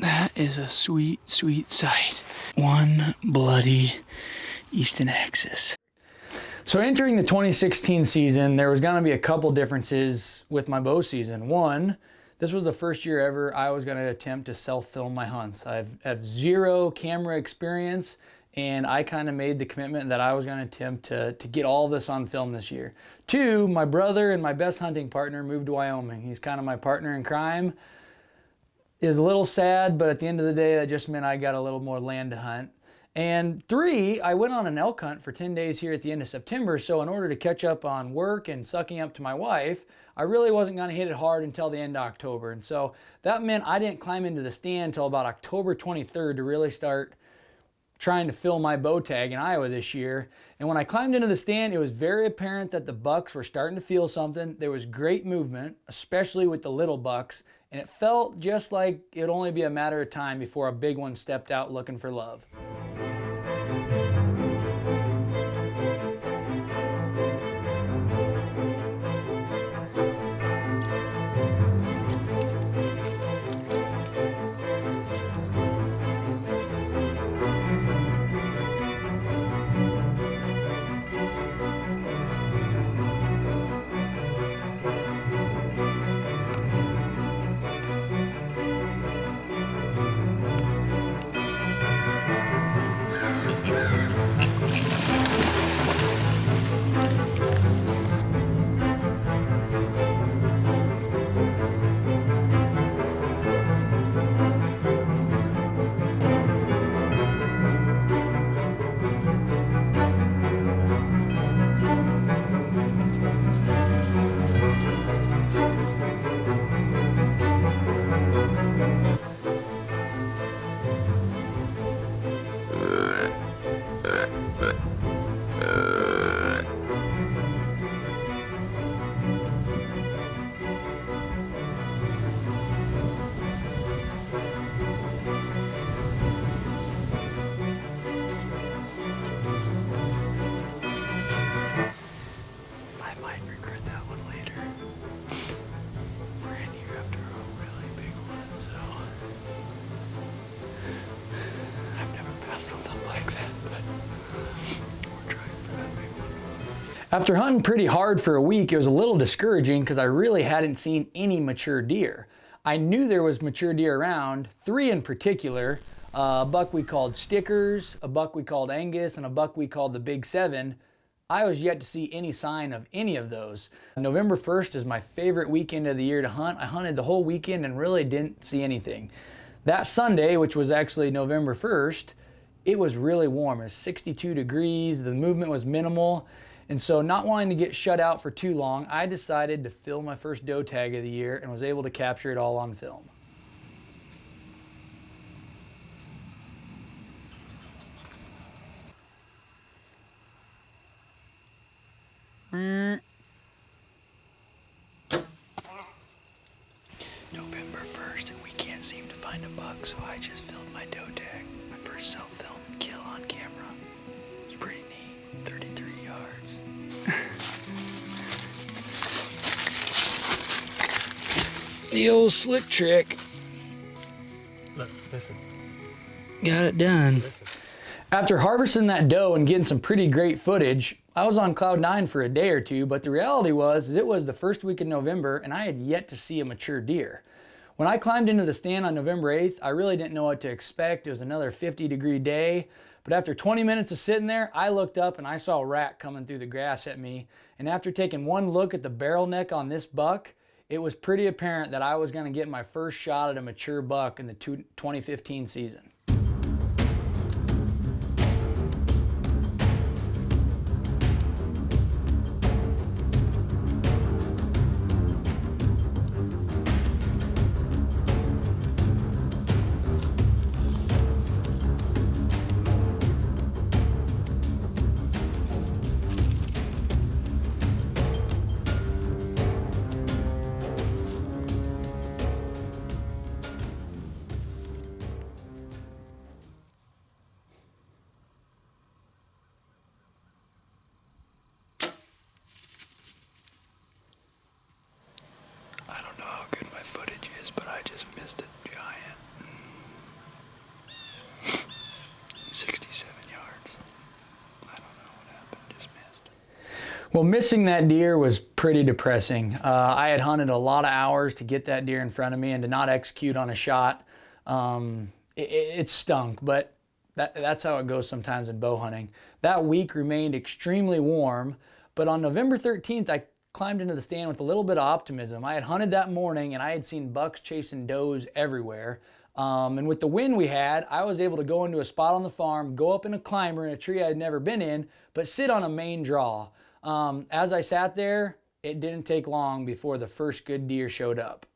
That is a sweet, sweet sight. One bloody eastern axis. So entering the 2016 season, there was gonna be a couple differences with my bow season. One, this was the first year ever I was gonna attempt to self-film my hunts. I have zero camera experience, and I kind of made the commitment that I was gonna attempt to get all this on film this year. Two, my brother and my best hunting partner moved to Wyoming. He's kind of my partner in crime. Is a little sad, but at the end of the day, that just meant I got a little more land to hunt. And three, I went on an elk hunt for 10 days here at the end of September, so in order to catch up on work and sucking up to my wife, I really wasn't gonna hit it hard until the end of October. And so that meant I didn't climb into the stand until about October 23rd to really start trying to fill my bow tag in Iowa this year. And when I climbed into the stand, it was very apparent that the bucks were starting to feel something. There was great movement, especially with the little bucks, and it felt just like it'd only be a matter of time before a big one stepped out looking for love. After hunting pretty hard for a week, it was a little discouraging because I really hadn't seen any mature deer. I knew there was mature deer around, 3 in particular, a buck we called Stickers, a buck we called Angus, and a buck we called the Big 7. I was yet to see any sign of any of those. November 1st is my favorite weekend of the year to hunt. I hunted the whole weekend and really didn't see anything. That Sunday, which was actually November 1st, it was really warm. It was 62 degrees, the movement was minimal. And so not wanting to get shut out for too long, I decided to film my first doe tag of the year and was able to capture it all on film. November 1st and we can't seem to find a buck, so I just filmed my doe tag. My first self-filmed kill on camera. It's pretty neat, 33 yards. The old slick trick. Look, listen. Got it done. Listen. After harvesting that doe and getting some pretty great footage, I was on cloud 9 for a day or two, but the reality was it was the first week in November and I had yet to see a mature deer. When I climbed into the stand on November 8th, I really didn't know what to expect. It was another 50-degree day, but after 20 minutes of sitting there, I looked up and I saw a rat coming through the grass at me, and after taking one look at the barrel neck on this buck, it was pretty apparent that I was going to get my first shot at a mature buck in the 2015 season. footage is, but I just missed a giant. 67 yards. I don't know what happened, just missed. Well, missing that deer was pretty depressing. I had hunted a lot of hours to get that deer in front of me, and to not execute on a shot, it stunk, but that's how it goes sometimes in bow hunting. That week remained extremely warm, but on November 13th, I climbed into the stand with a little bit of optimism. I had hunted that morning and I had seen bucks chasing does everywhere. And with the wind we had, I was able to go into a spot on the farm, go up in a climber in a tree I had never been in, but sit on a main draw. As I sat there, it didn't take long before the first good deer showed up.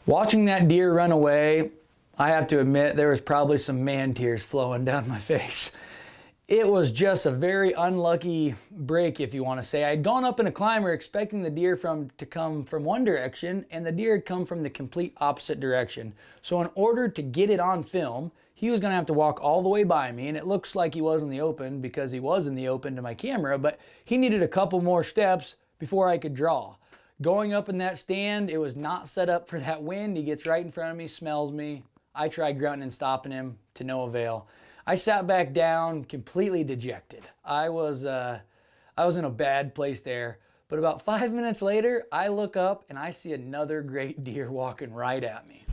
Watching that deer run away, I have to admit there was probably some man tears flowing down my face. It was just a very unlucky break, if you want to say. I'd gone up in a climber expecting the deer to come from one direction, and the deer had come from the complete opposite direction. So in order to get it on film, he was going to have to walk all the way by me, and it looks like he was in the open because he was in the open to my camera, but he needed a couple more steps before I could draw. Going up in that stand, it was not set up for that wind. He gets right in front of me, smells me. I tried grunting and stopping him, to no avail. I sat back down completely dejected. I was in a bad place there. But about 5 minutes later, I look up and I see another great deer walking right at me.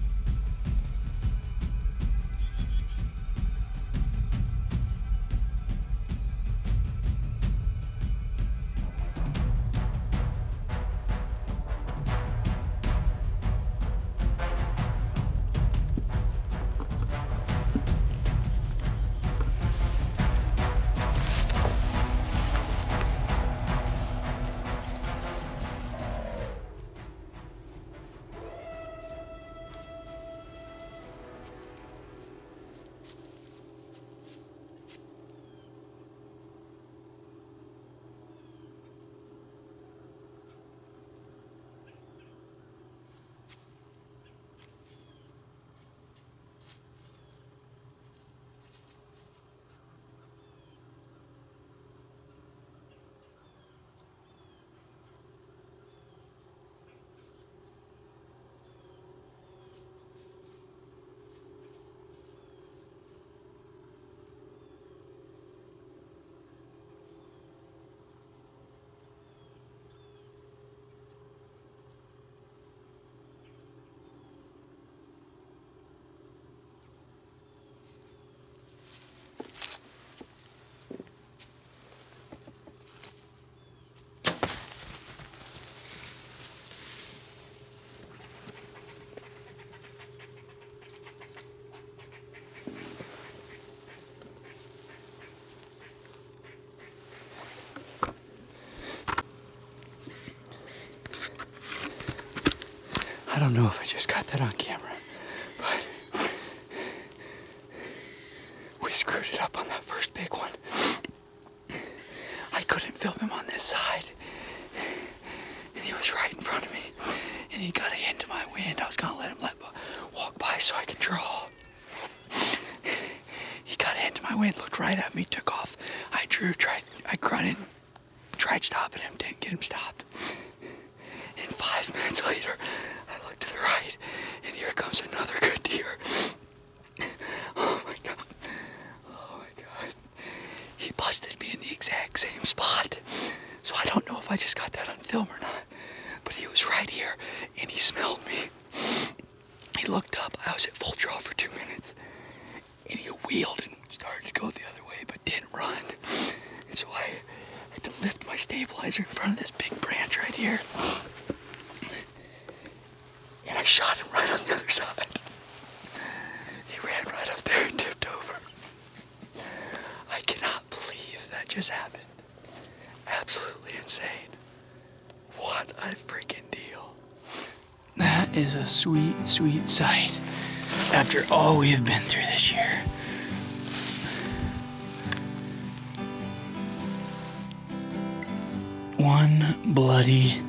I don't know if I just got that on camera, but we screwed it up on that first big one. I couldn't film him on this side, and he was right in front of me, and he got into my wind. I was gonna let him walk by so I could draw. He got into my wind, looked right at me, took off. I grunted, tried stopping him, didn't get him stopped. And 5 minutes later, I looked to the right, and here comes another good deer. Oh my God. Oh my God. He busted me in the exact same spot. So I don't know if I just got that on film or not, but he was right here, and he smelled me. He looked up. I was at full draw for 2 minutes, and he wheeled and started to go the other way, but didn't run. And so I had to lift my stabilizer in front of this big branch right here. And I shot him right on the other side. He ran right up there and tipped over. I get just happened. Absolutely insane. What a freaking deal. That is a sweet, sweet sight after all we have been through this year. One bloody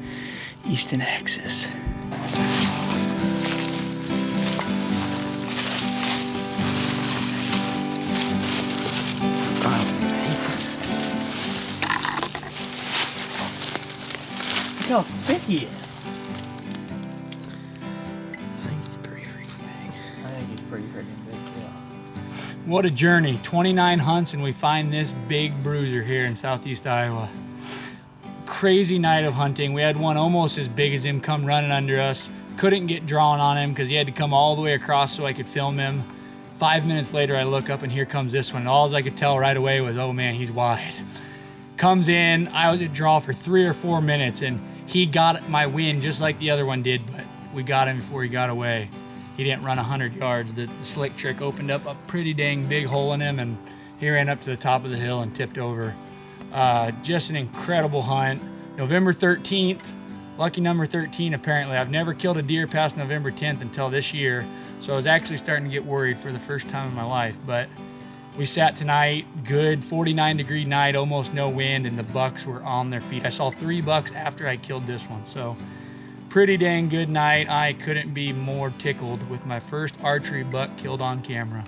Easton Axis. Look how thick he is. I think he's pretty freaking big. I think he's pretty freaking big, yeah. What a journey. 29 hunts and we find this big bruiser here in southeast Iowa. Crazy night of hunting. We had one almost as big as him come running under us. Couldn't get drawn on him because he had to come all the way across so I could film him. 5 minutes later I look up and here comes this one. All I could tell right away was, oh man, he's wide. Comes in, I was at draw for 3 or 4 minutes and he got my wind just like the other one did, but we got him before he got away. He didn't run 100 yards. The slick trick opened up a pretty dang big hole in him and he ran up to the top of the hill and tipped over. Just an incredible hunt. November 13th, lucky number 13 apparently. I've never killed a deer past November 10th until this year, so I was actually starting to get worried for the first time in my life, but we sat tonight, good 49-degree night, almost no wind, and the bucks were on their feet. I saw 3 bucks after I killed this one, so pretty dang good night. I couldn't be more tickled with my first archery buck killed on camera.